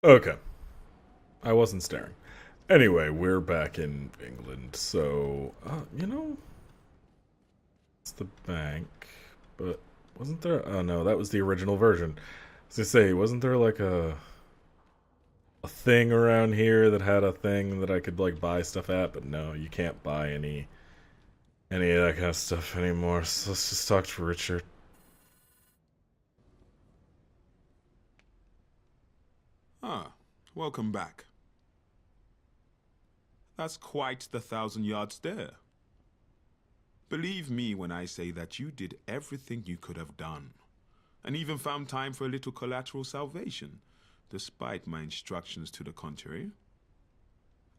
Okay, I wasn't staring. Anyway, we're back in England, so, it's the bank, but wasn't there? Oh no, that was the original version. As I say, wasn't there like a thing around here that had a thing that I could like buy stuff at? But no, you can't buy any of that kind of stuff anymore. So let's just talk to Richard. Ah, welcome back. That's quite the 1,000 yard stare. Believe me when I say that you did everything you could have done, and even found time for a little collateral salvation, despite my instructions to the contrary.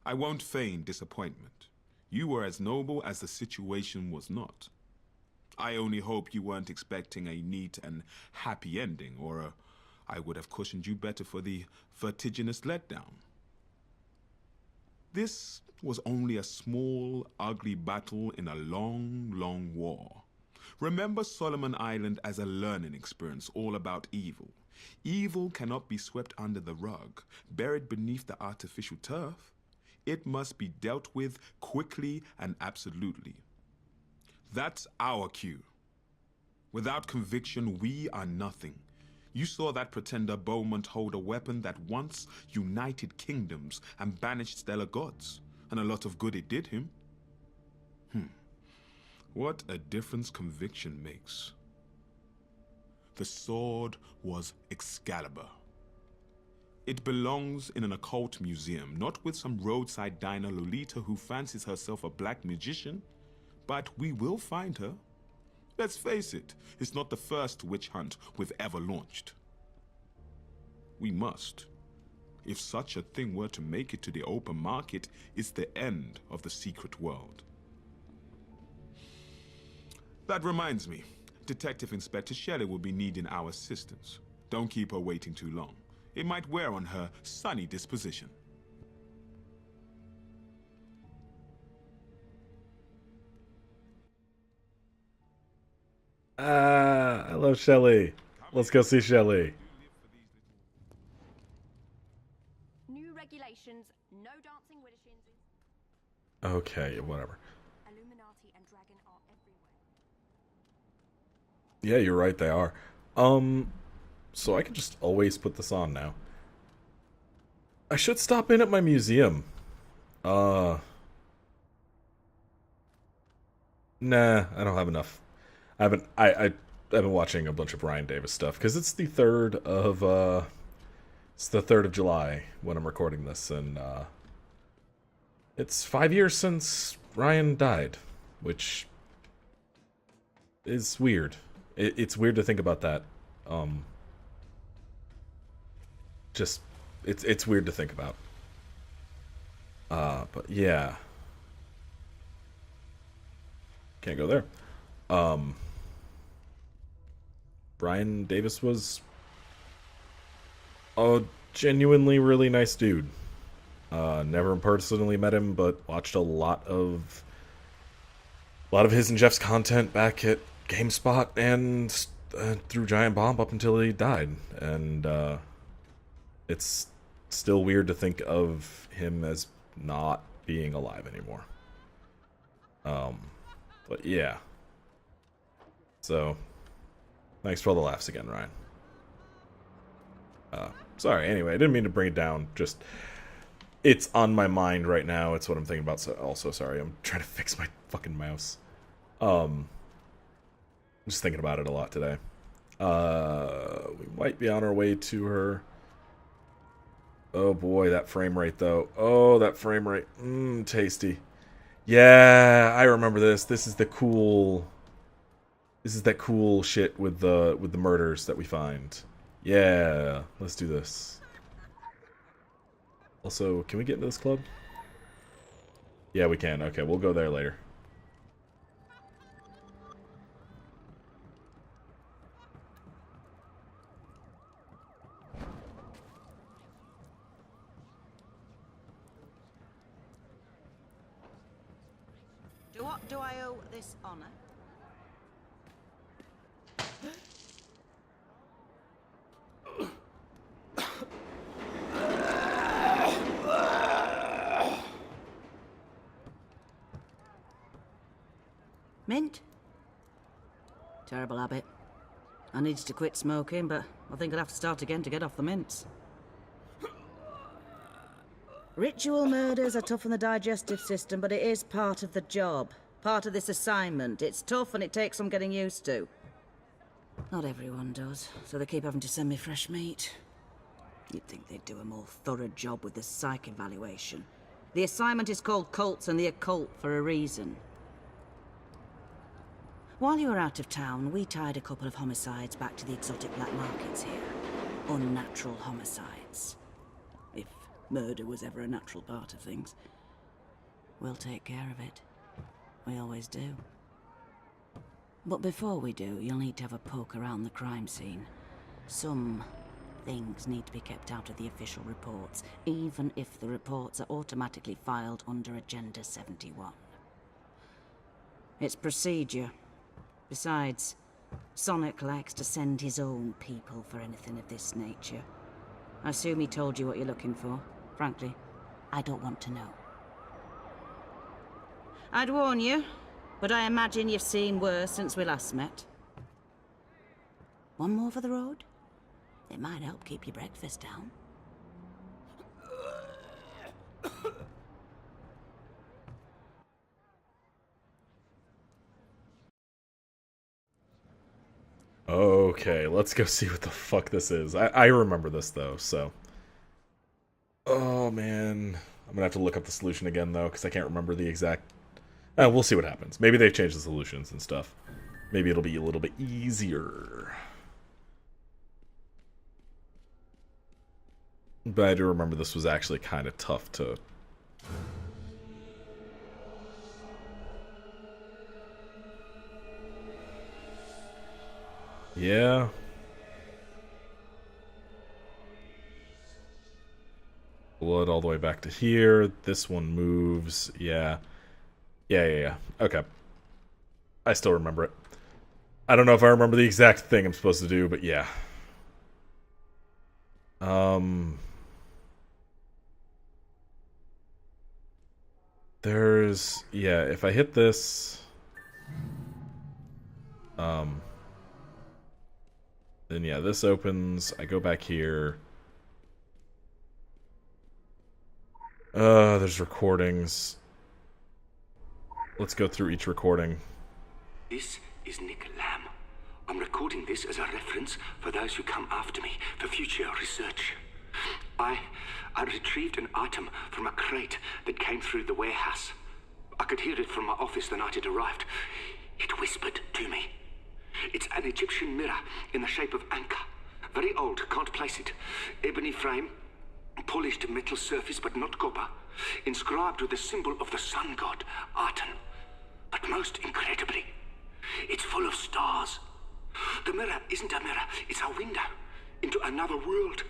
I won't feign disappointment. You were as noble as the situation was not. I only hope you weren't expecting a neat and happy ending, or I would have cushioned you better for the vertiginous letdown. This was only a small, ugly battle in a long, long war. Remember Solomon Island as a learning experience all about evil. Evil cannot be swept under the rug, buried beneath the artificial turf. It must be dealt with quickly and absolutely. That's our cue. Without conviction, we are nothing. You saw that pretender Beaumont hold a weapon that once united kingdoms and banished stellar gods, and a lot of good it did him. What a difference conviction makes. The sword was Excalibur. It belongs in an occult museum, not with some roadside diner Lolita who fancies herself a black magician, but we will find her. Let's face it, it's not the first witch hunt we've ever launched. We must. If such a thing were to make it to the open market, it's the end of the secret world. That reminds me, Detective Inspector Shelley will be needing our assistance. Don't keep her waiting too long. It might wear on her sunny disposition. Ah, I love Shelly. Let's go see Shelly. New regulations, no dancing widdershins. Okay, whatever. Illuminati and Dragon are everywhere. Yeah, you're right, they are. So I can just always put this on now. I should stop in at my museum. Uh, nah, I don't have enough. I've been watching a bunch of Brian Davis stuff because it's the 3rd of July when I'm recording this, and it's 5 years since Ryan died, which is weird. It's weird to think about that. Um, just it's weird to think about. But yeah, can't go there. Um, Brian Davis was a genuinely really nice dude. Never personally met him, but watched a lot of his and Jeff's content back at GameSpot and through Giant Bomb up until he died. And it's still weird to think of him as not being alive anymore. Um, but yeah. So, thanks for all the laughs again, Ryan. Sorry, anyway, I didn't mean to bring it down. Just, it's on my mind right now. It's what I'm thinking about. So, also, sorry, I'm trying to fix my fucking mouse. I'm just thinking about it a lot today. We might be on our way to her. Oh boy, that frame rate though. Oh, that frame rate. Tasty. Yeah, I remember this. This is the cool. This is that cool shit with the murders that we find. Yeah, let's do this. Also, can we get into this club? Yeah, we can. Okay, we'll go there later. Do I owe this honor? Mint? Terrible habit. I needed to quit smoking, but I think I'll have to start again to get off the mints. Ritual murders are tough on the digestive system, but it is part of the job. Part of this assignment. It's tough and it takes some getting used to. Not everyone does, so they keep having to send me fresh meat. You'd think they'd do a more thorough job with the psych evaluation. The assignment is called Cults and the Occult for a reason. While you were out of town, we tied a couple of homicides back to the exotic black markets here. Unnatural homicides. If murder was ever a natural part of things. We'll take care of it. We always do. But before we do, you'll need to have a poke around the crime scene. Some things need to be kept out of the official reports, even if the reports are automatically filed under Agenda 71. It's procedure. Besides, Sonic likes to send his own people for anything of this nature. I assume he told you what you're looking for. Frankly, I don't want to know. I'd warn you, but I imagine you've seen worse since we last met. One more for the road? It might help keep your breakfast down. Okay, let's go see what the fuck this is. I remember this, though, so... Oh, man. I'm gonna have to look up the solution again, though, because I can't remember the exact... we'll see what happens. Maybe they've changed the solutions and stuff. Maybe it'll be a little bit easier. But I do remember this was actually kind of tough to... Yeah. Blood all the way back to here. This one moves. Yeah. Yeah. Okay. I still remember it. I don't know if I remember the exact thing I'm supposed to do, but yeah. There's... Yeah, if I hit this... Then yeah, this opens. I go back here. There's recordings. Let's go through each recording. This is Nick Lamb. I'm recording this as a reference for those who come after me for future research. I retrieved an item from a crate that came through the warehouse. I could hear it from my office the night it arrived. It whispered to me. It's an Egyptian mirror in the shape of anchor. Very old, can't place it. Ebony frame, polished metal surface but not copper. Inscribed with the symbol of the sun god, Aten. But most incredibly, it's full of stars. The mirror isn't a mirror, it's a window into another world.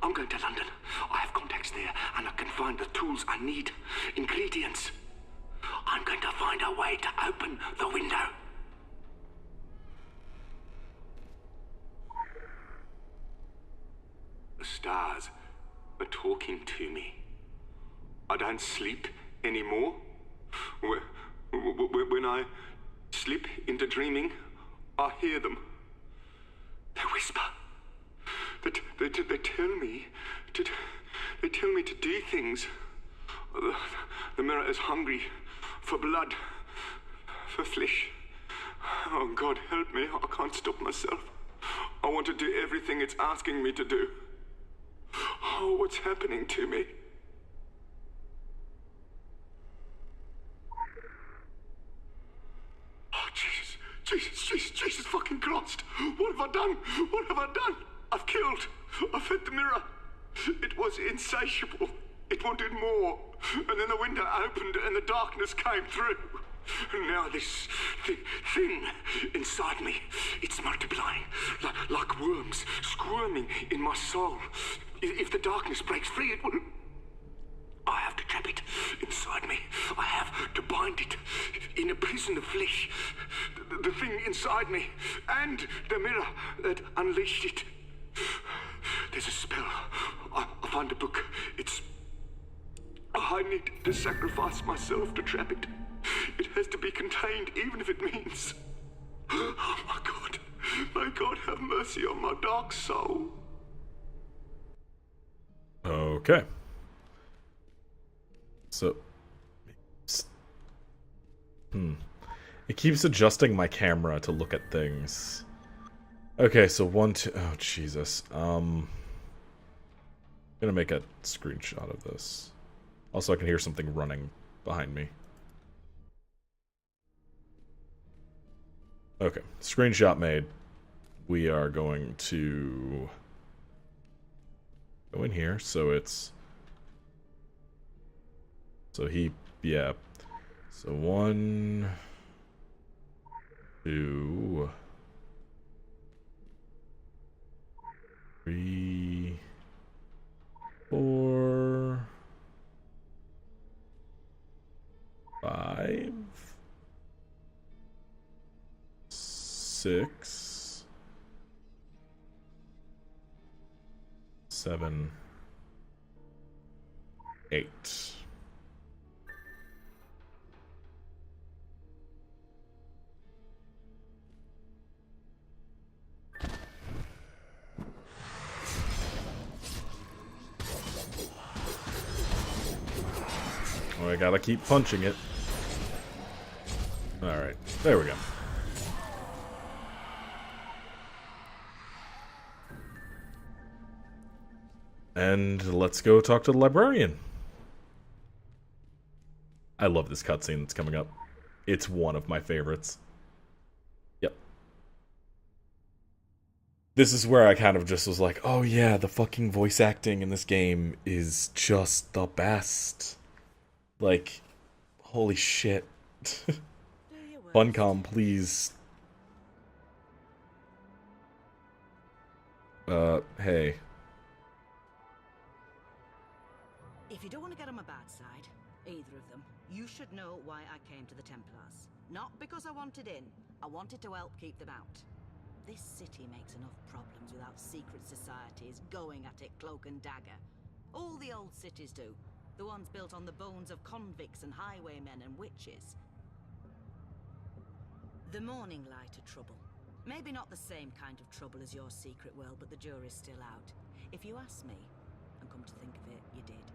I'm going to London. I have contacts there and I can find the tools I need, ingredients. I'm going to find a way to open the window. The stars are talking to me. I don't sleep anymore. When I slip into dreaming, I hear them. They whisper. They tell me to do things. The mirror is hungry for blood, for flesh. Oh God, help me! I can't stop myself. I want to do everything it's asking me to do. Oh, what's happening to me? Oh, Jesus fucking Christ! What have I done? What have I done? I've killed. I've hit the mirror. It was insatiable. It wanted more. And then the window opened and the darkness came through. And now this thing inside me, it's multiplying like worms squirming in my soul. If the darkness breaks free, it will... I have to trap it inside me. I have to bind it in a prison of flesh. The thing inside me and the mirror that unleashed it. There's a spell. I found a book. I need to sacrifice myself to trap it. It has to be contained, even if it means... Oh my God. May God have mercy on my dark soul. Okay. So... It keeps adjusting my camera to look at things. Okay, so 1, 2... Oh, Jesus. I'm gonna make a screenshot of this. Also, I can hear something running behind me. Okay, screenshot made. We are going to go in here, so it's... So yeah. So 1, 2, 3, 4, 5, 6, 7, 8. Oh, I gotta keep punching it. Alright, there we go. And let's go talk to the librarian. I love this cutscene that's coming up. It's one of my favorites. Yep. This is where I kind of just was like, oh yeah, the fucking voice acting in this game is just the best. Like, holy shit. Funcom, please. Hey. If you don't want to get on my bad side, either of them, you should know why I came to the Templars. Not because I wanted in. I wanted to help keep them out. This city makes enough problems without secret societies going at it cloak and dagger. All the old cities do. The ones built on the bones of convicts and highwaymen and witches. The Morning Light are trouble. Maybe not the same kind of trouble as your secret world, but the jury's still out. If you ask me, and come to think of it, you did.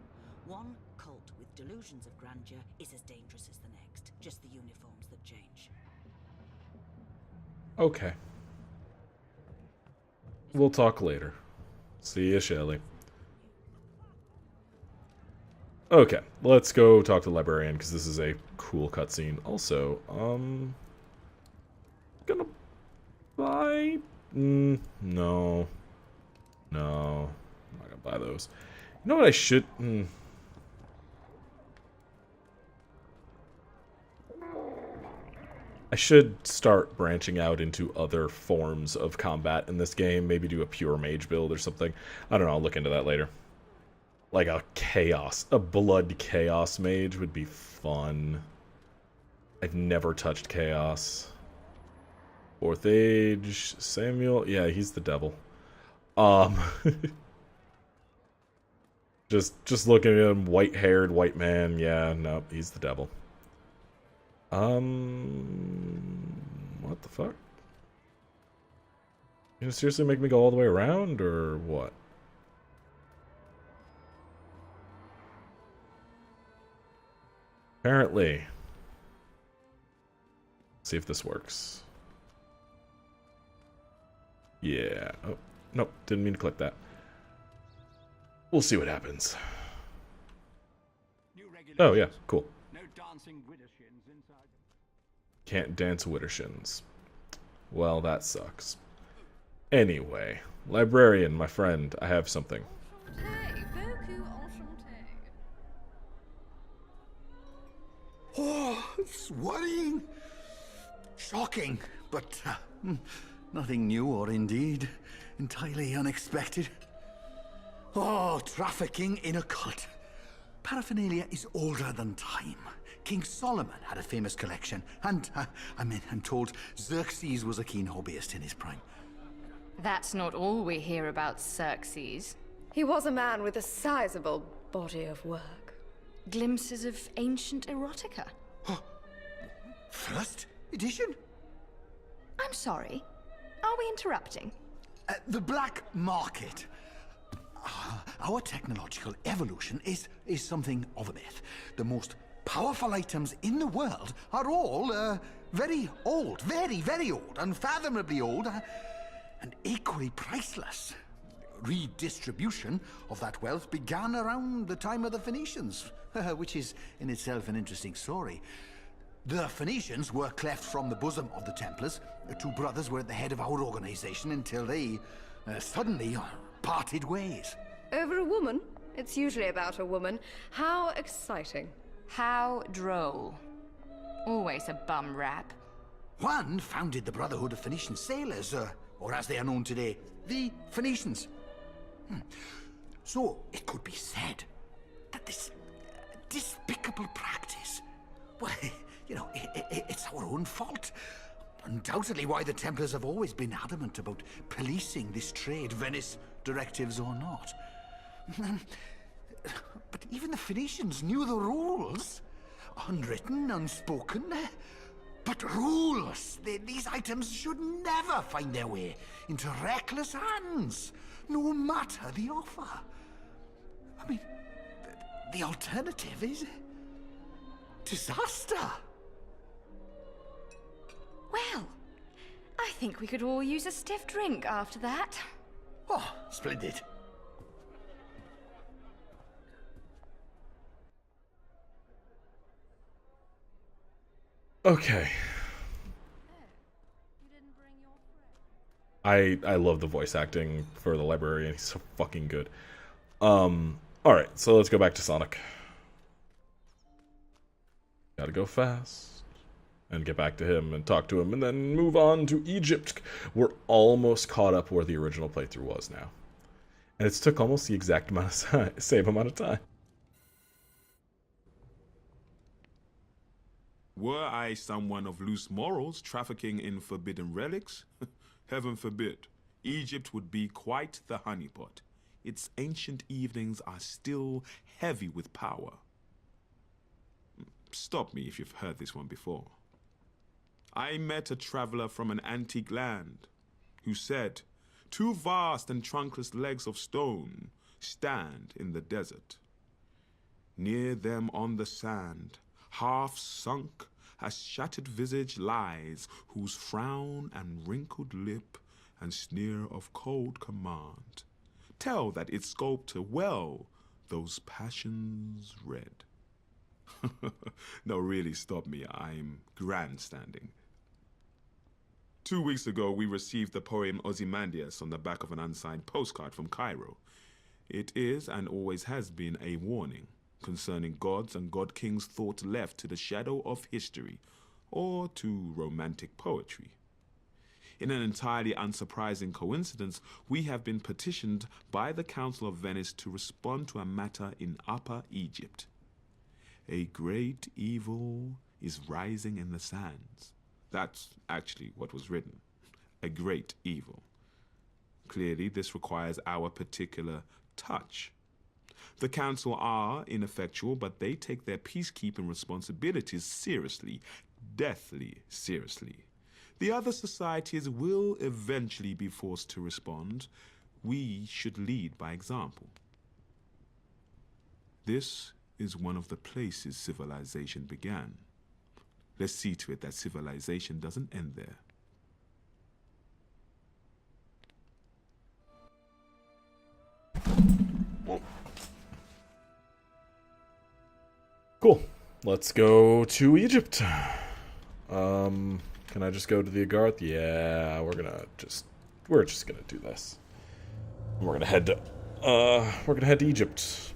One cult with delusions of grandeur is as dangerous as the next. Just the uniforms that change. Okay. We'll talk later. See ya, Shelly. Okay, let's go talk to the librarian, because this is a cool cutscene. Also, gonna buy... no. No. I'm not gonna buy those. You know what I should... I should start branching out into other forms of combat in this game. Maybe do a pure mage build or something. I don't know, I'll look into that later. Like a blood chaos mage would be fun. I've never touched chaos. Fourth age, Samuel, yeah, he's the devil. Just looking at him, white-haired white man, yeah, no, he's the devil. What the fuck? You gonna seriously make me go all the way around, or what? Apparently. Let's see if this works. Yeah. Oh, nope, didn't mean to click that. We'll see what happens. Oh, yeah, cool. No dancing widdershins inside. Can't dance widdershins. Well, that sucks. Anyway, librarian, my friend, I have something. Oh, it's worrying. Shocking, but nothing new or indeed entirely unexpected. Oh, trafficking in a cult. Paraphernalia is older than time. King Solomon had a famous collection, and I'm told Xerxes was a keen hobbyist in his prime. That's not all we hear about Xerxes. He was a man with a sizable body of work. Glimpses of ancient erotica. First edition? I'm sorry. Are we interrupting? The black market. Our technological evolution is something of a myth. The most powerful items in the world are all very old, very, very old, unfathomably old, and equally priceless. Redistribution of that wealth began around the time of the Phoenicians, which is in itself an interesting story. The Phoenicians were cleft from the bosom of the Templars. The two brothers were at the head of our organization until they suddenly parted ways. Over a woman? It's usually about a woman. How exciting. How droll. Always a bum rap. One founded the Brotherhood of Phoenician Sailors, or as they are known today, the Phoenicians. So it could be said that this despicable practice, well, you know, it's our own fault. Undoubtedly why the Templars have always been adamant about policing this trade, Venice directives or not. But even the Phoenicians knew the rules. Unwritten, unspoken, but rules. These items should never find their way into reckless hands, no matter the offer. I mean, the alternative is disaster. Well, I think we could all use a stiff drink after that. Oh, splendid. Okay. I love the voice acting for the librarian. He's so fucking good. Alright, so let's go back to Sonic. Gotta go fast. And get back to him and talk to him and then move on to Egypt. We're almost caught up where the original playthrough was now. And it's took almost the exact amount of same amount of time. Were I someone of loose morals trafficking in forbidden relics? Heaven forbid. Egypt would be quite the honeypot. Its ancient evenings are still heavy with power. Stop me if you've heard this one before. I met a traveler from an antique land who said, "Two vast and trunkless legs of stone stand in the desert. Near them on the sand, half sunk, a shattered visage lies, whose frown and wrinkled lip and sneer of cold command tell that its sculptor well those passions read." No, really, stop me. I'm grandstanding. 2 weeks ago, we received the poem Ozymandias on the back of an unsigned postcard from Cairo. It is, and always has been, a warning concerning gods and god-kings thought left to the shadow of history or to romantic poetry. In an entirely unsurprising coincidence, we have been petitioned by the Council of Venice to respond to a matter in Upper Egypt. A great evil is rising in the sands. That's actually what was written. A great evil. Clearly, this requires our particular touch. The Council are ineffectual, but they take their peacekeeping responsibilities seriously, deathly seriously. The other societies will eventually be forced to respond. We should lead by example. This is one of the places civilization began. Let's see to it that civilization doesn't end there. Cool. Let's go to Egypt. Can I just go to the Agarth? Yeah, we're just gonna do this. We're gonna head to Egypt.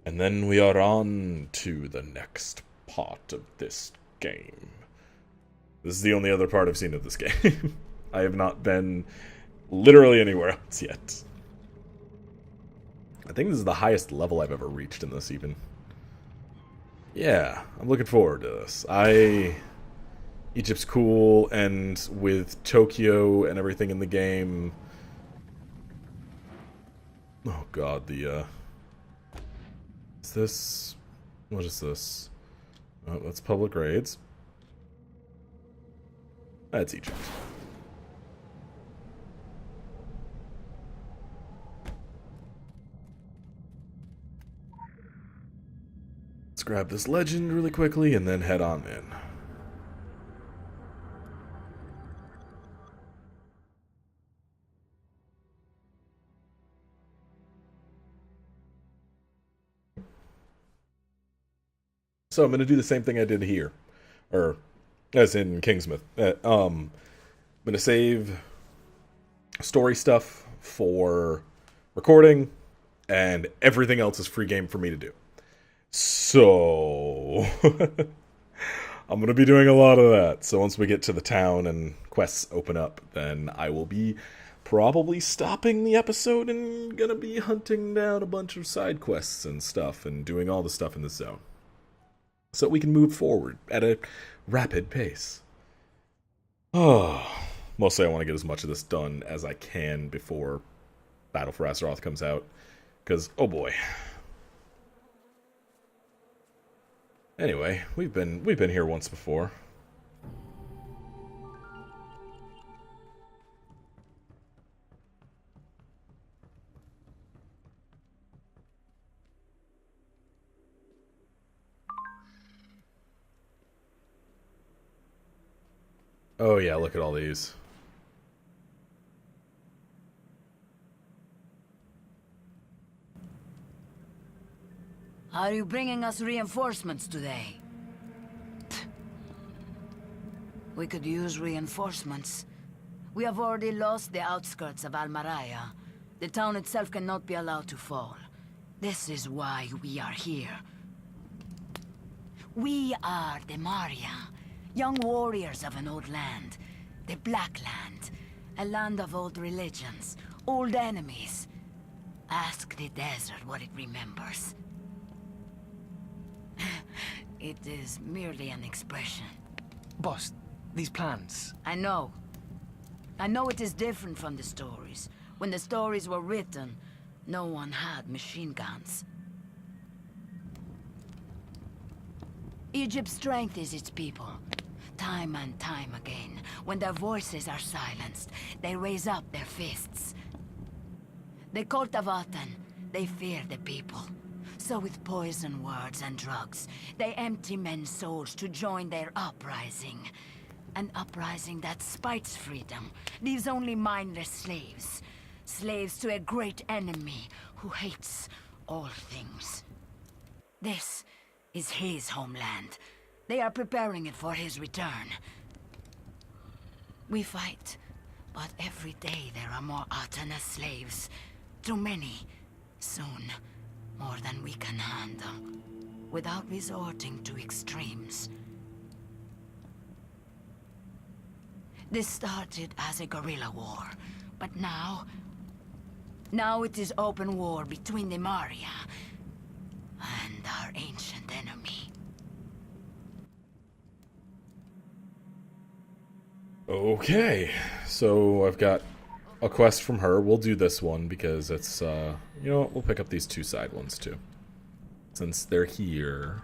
And then we are on to the next part of this game. This is the only other part I've seen of this game. I have not been literally anywhere else yet. I think this is the highest level I've ever reached in this even. Yeah, I'm looking forward to this. Egypt's cool, and with Tokyo and everything in the game... Oh god, is this... What is this? Oh, that's public raids. That's Egypt. Let's grab this legend really quickly and then head on in. So I'm going to do the same thing I did here. Or, as in Kingsmouth. I'm going to save story stuff for recording, and everything else is free game for me to do. So, I'm going to be doing a lot of that. So once we get to the town and quests open up, then I will be probably stopping the episode and going to be hunting down a bunch of side quests and stuff and doing all the stuff in the zone. So we can move forward at a rapid pace. Oh, mostly I want to get as much of this done as I can before Battle for Azeroth comes out. Because, oh boy. Anyway, we've been here once before. Oh yeah, look at all these. Are you bringing us reinforcements today? We could use reinforcements. We have already lost the outskirts of Almaraya. The town itself cannot be allowed to fall. This is why we are here. We are the Maria, young warriors of an old land. The Black Land. A land of old religions, old enemies. Ask the desert what it remembers. It is merely an expression. Boss, these plans... I know. I know it is different from the stories. When the stories were written, no one had machine guns. Egypt's strength is its people. Time and time again, when their voices are silenced, they raise up their fists. The cult of Aten, they fear the people. So with poison words and drugs, they empty men's souls to join their uprising. An uprising that spites freedom, leaves only mindless slaves. Slaves to a great enemy who hates all things. This is his homeland. They are preparing it for his return. We fight, but every day there are more Atena slaves. Too many. Soon, more than we can handle. Without resorting to extremes. This started as a guerrilla war, but now it is open war between the Maria and our ancient enemy. Okay, so I've got a quest from her. We'll do this one because it's, you know what, we'll pick up these two side ones too. Since they're here.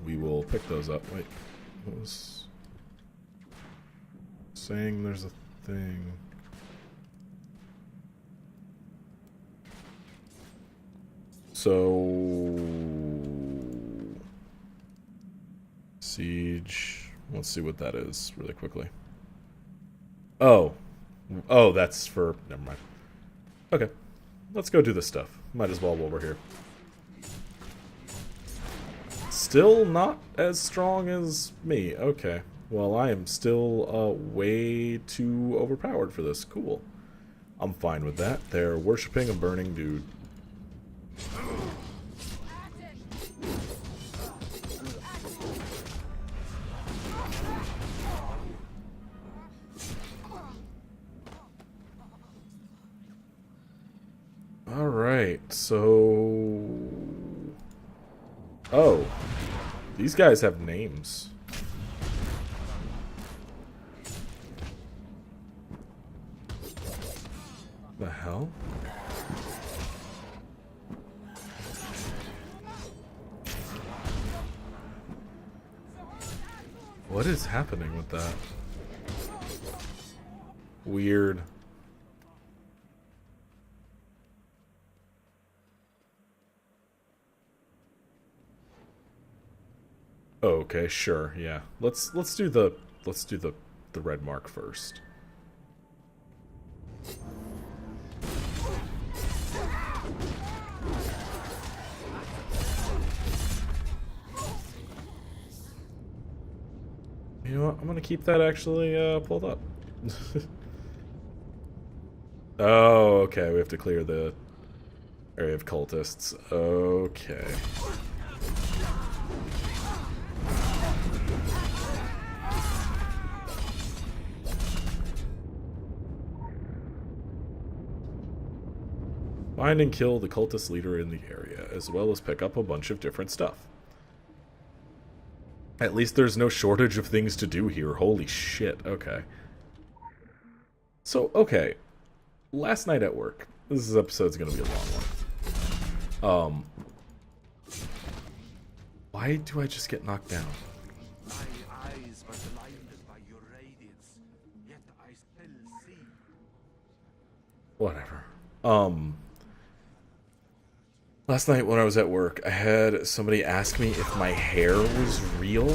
We will pick those up. Wait, what was... saying there's a thing... So... Siege... Let's see what that is really quickly. Oh. Oh, that's for... Never mind. Okay. Let's go do this stuff. Might as well while we're here. Still not as strong as me. Okay. Well, I am still way too overpowered for this. Cool. I'm fine with that. They're worshipping a burning dude. Alright, so... Oh. These guys have names. The hell? What is happening with that? Weird. Okay, sure, yeah. Let's do the red mark first. You know what? I'm gonna keep that actually pulled up. Oh, okay. We have to clear the area of cultists. Okay. Find and kill the cultist leader in the area, as well as pick up a bunch of different stuff. At least there's no shortage of things to do here. Holy shit. Okay. So, okay. Last night at work. This episode's gonna be a long one. Why do I just get knocked down? My eyes were blinded by your radiance, yet I still see. Whatever. Last night when I was at work, I had somebody ask me if my hair was real.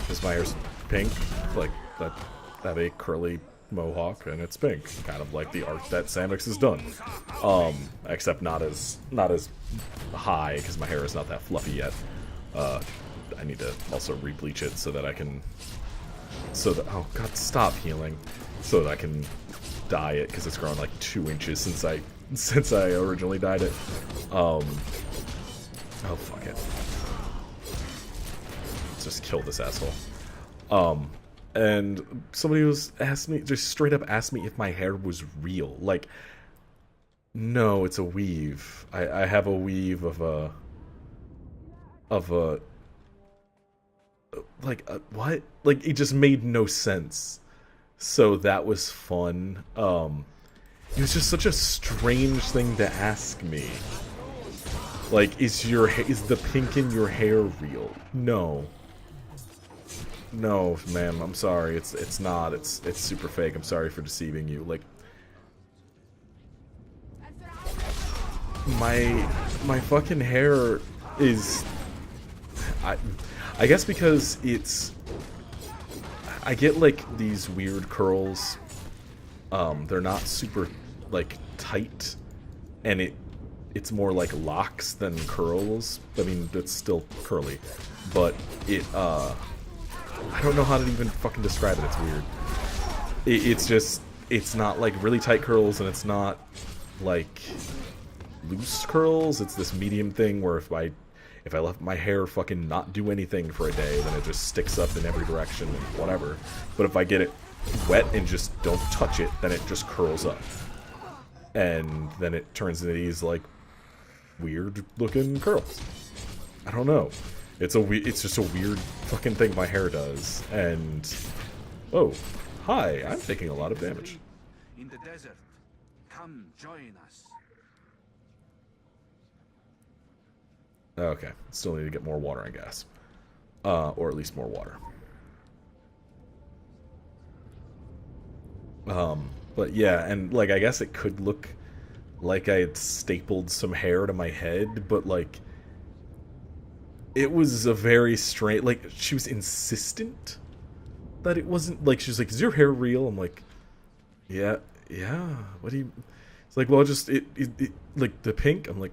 Because my hair's pink, like that have a curly mohawk, and it's pink, kind of like the art that Samix has done. Except not as high, because my hair is not that fluffy yet. I need to also re-bleach it so that I can, oh god, stop healing, so that I can dye it, because it's grown like 2 inches since I originally dyed it. Oh fuck it. Let's just kill this asshole. And somebody just straight up asked me if my hair was real. Like, no, it's a weave. I have a weave of a what? Like, it just made no sense. So that was fun. It was just such a strange thing to ask me. Like, is the pink in your hair real? No. No, ma'am, I'm sorry. It's not. It's super fake. I'm sorry for deceiving you. Like, my fucking hair is, I guess because I get like these weird curls. They're not super like tight, and it's more like locks than curls. I mean, it's still curly, but I don't know how to even fucking describe it. It's weird. It's not like really tight curls, and it's not like loose curls. It's this medium thing where if I let my hair fucking not do anything for a day, then it just sticks up in every direction and whatever. But if I get it wet and just don't touch it, then it just curls up. And then it turns into these, like, weird looking curls. I don't know. It's just a weird fucking thing my hair does. And, oh, hi, I'm taking a lot of damage. In the desert, come join us. Okay, still need to get more water and gas. Or at least more water. But yeah, and like, I guess it could look like I had stapled some hair to my head, but like, it was a very strange, like, she was insistent that it wasn't, like, she was like, is your hair real? I'm like, yeah, what do you, it's like, well, just, it like, the pink? I'm like,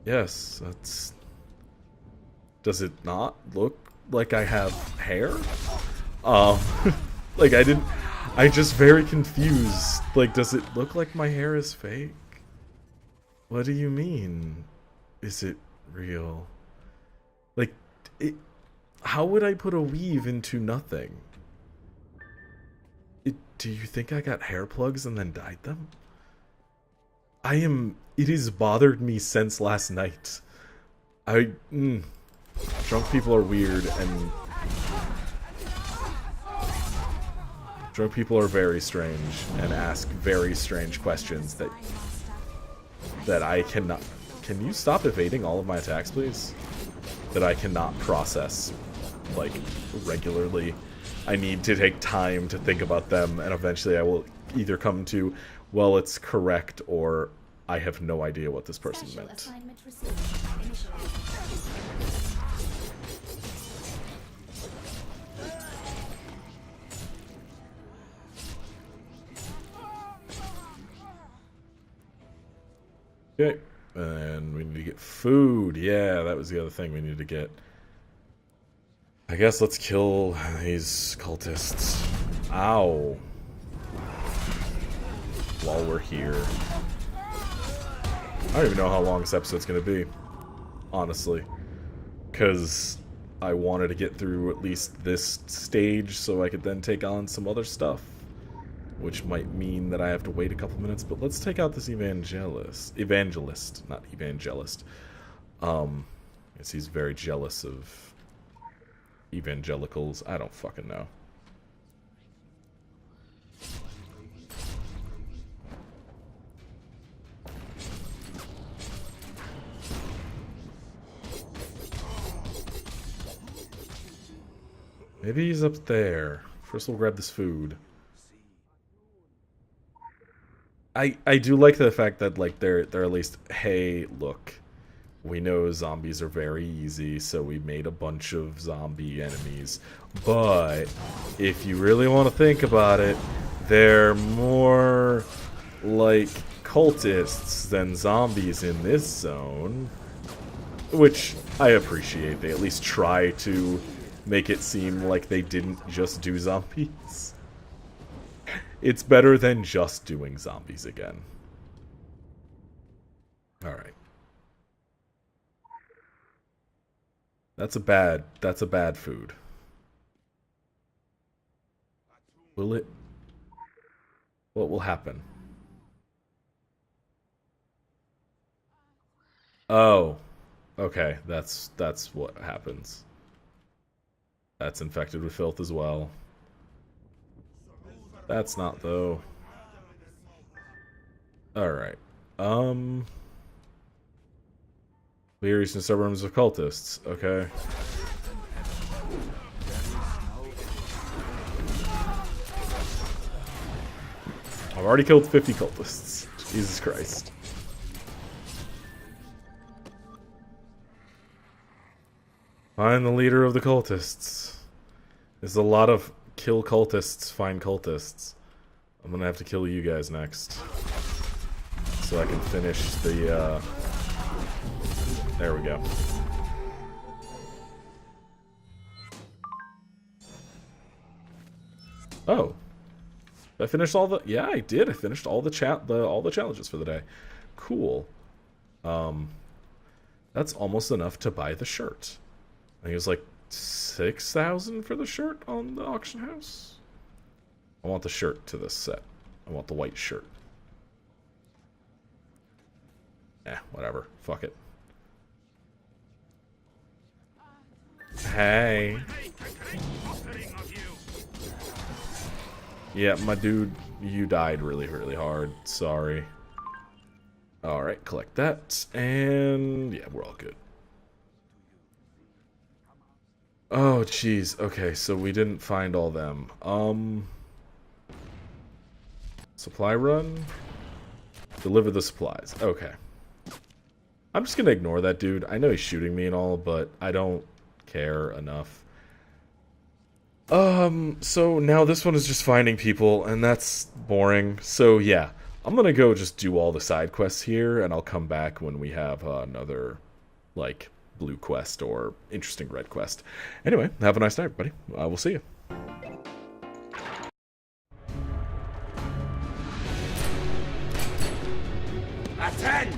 yes, that's, does it not look like I have hair? Like, I just very confused. Like, does it look like my hair is fake? What do you mean? Is it real? Like, how would I put a weave into nothing? Do you think I got hair plugs and then dyed them? It has bothered me since last night. Drunk people are weird, and drunk people are very strange and ask very strange questions that I cannot. Can you stop evading all of my attacks, please? That I cannot process like, regularly. I need to take time to think about them, and eventually I will either come to, well, it's correct, or I have no idea what this person meant. Okay, and we need to get food. Yeah, that was the other thing we needed to get. I guess let's kill these cultists. Ow. While we're here. I don't even know how long this episode's gonna be, honestly. Because I wanted to get through at least this stage so I could then take on some other stuff. Which might mean that I have to wait a couple minutes, but let's take out this evangelist, not evangelist. Yes, he's very jealous of evangelicals. I don't fucking know. Maybe he's up there. First we'll grab this food. I do like the fact that, like, they're at least, hey, look, we know zombies are very easy, so we made a bunch of zombie enemies. But if you really want to think about it, they're more like cultists than zombies in this zone. Which I appreciate. They at least try to make it seem like they didn't just do zombies. It's better than just doing zombies again. Alright. That's a bad food. Will it? What will happen? Oh. Okay, that's what happens. That's infected with filth as well. That's not, though. Alright. Clear eastern suburbs of cultists. Okay. I've already killed 50 cultists. Jesus Christ. Find the leader of the cultists. There's a lot of kill cultists, find cultists. I'm gonna have to kill you guys next. So I can finish the, there we go. Oh. Did I finish all the... Yeah, I did. I finished all the challenges for the day. Cool. That's almost enough to buy the shirt. I think it was like 6,000 for the shirt on the auction house. I want the shirt to this set. I want the white shirt. Whatever. Fuck it. Hey. Yeah, my dude, you died really, really hard. Sorry. Alright, collect that. And yeah, we're all good. Oh, jeez. Okay, so we didn't find all them. Supply run? Deliver the supplies. Okay. I'm just gonna ignore that dude. I know he's shooting me and all, but I don't care enough. So now this one is just finding people, and that's boring. So yeah, I'm gonna go just do all the side quests here, and I'll come back when we have another, like, blue quest or interesting red quest. Anyway, have a nice night, everybody. We'll see you. Attend!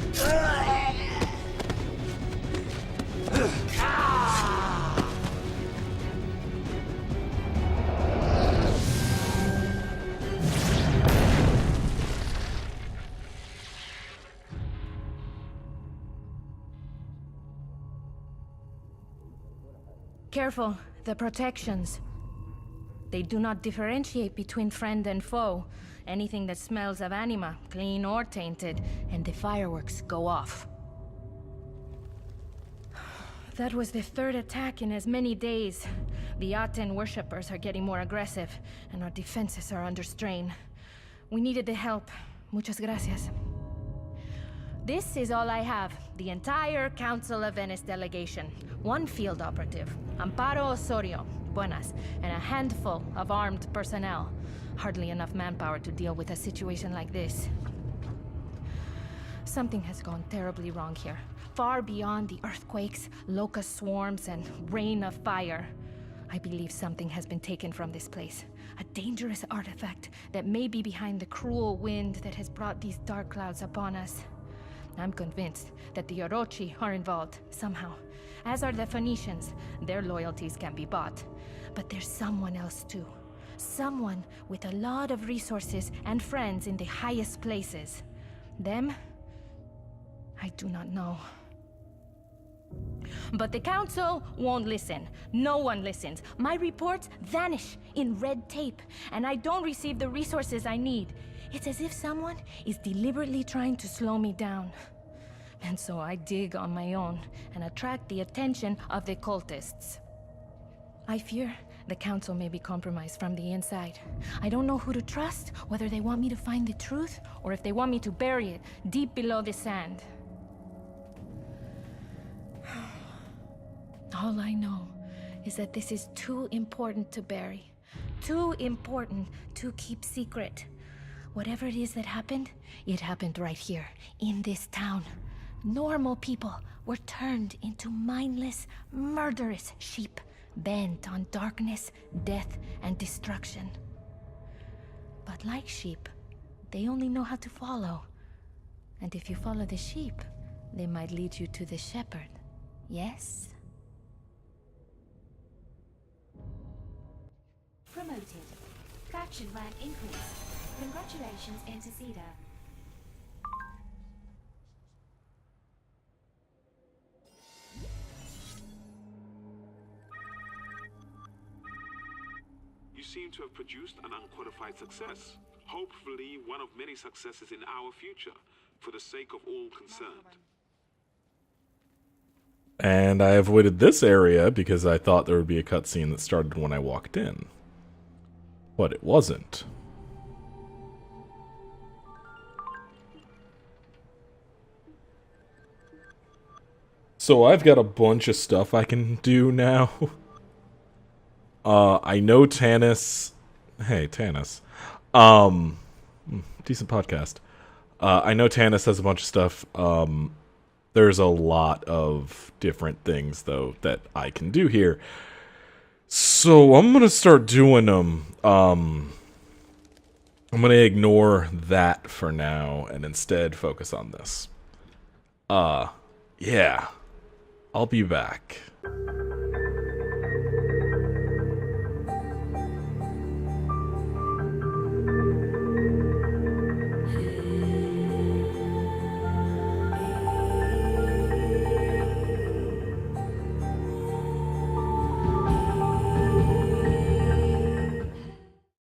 Careful, the protections. They do not differentiate between friend and foe. Anything that smells of anima, clean or tainted, and the fireworks go off. That was the third attack in as many days. The Aten worshippers are getting more aggressive, and our defenses are under strain. We needed the help. Muchas gracias. This is all I have. The entire Council of Venice delegation. One field operative, Amparo Osorio, buenas, and a handful of armed personnel. Hardly enough manpower to deal with a situation like this. Something has gone terribly wrong here. Far beyond the earthquakes, locust swarms, and rain of fire. I believe something has been taken from this place. A dangerous artifact that may be behind the cruel wind that has brought these dark clouds upon us. I'm convinced that the Orochi are involved, somehow. As are the Phoenicians. Their loyalties can be bought. But there's someone else too. Someone with a lot of resources and friends in the highest places. Them? I do not know. But the Council won't listen. No one listens. My reports vanish in red tape, and I don't receive the resources I need. It's as if someone is deliberately trying to slow me down. And so I dig on my own and attract the attention of the cultists. I fear the Council may be compromised from the inside. I don't know who to trust, whether they want me to find the truth, or if they want me to bury it deep below the sand. All I know is that this is too important to bury. Too important to keep secret. Whatever it is that happened, it happened right here, in this town. Normal people were turned into mindless, murderous sheep, bent on darkness, death, and destruction. But like sheep, they only know how to follow. And if you follow the sheep, they might lead you to the shepherd. Yes? Promoted. Faction rank increase. Congratulations, Interceder. You seem to have produced an unqualified success. Hopefully one of many successes in our future, for the sake of all concerned. And I avoided this area because I thought there would be a cutscene that started when I walked in. But it wasn't. So I've got a bunch of stuff I can do now. I know Tanis. Hey, Tanis. Decent podcast. I know Tanis has a bunch of stuff. There's a lot of different things, though, that I can do here. So I'm going to start doing them. I'm going to ignore that for now and instead focus on this. Yeah. I'll be back.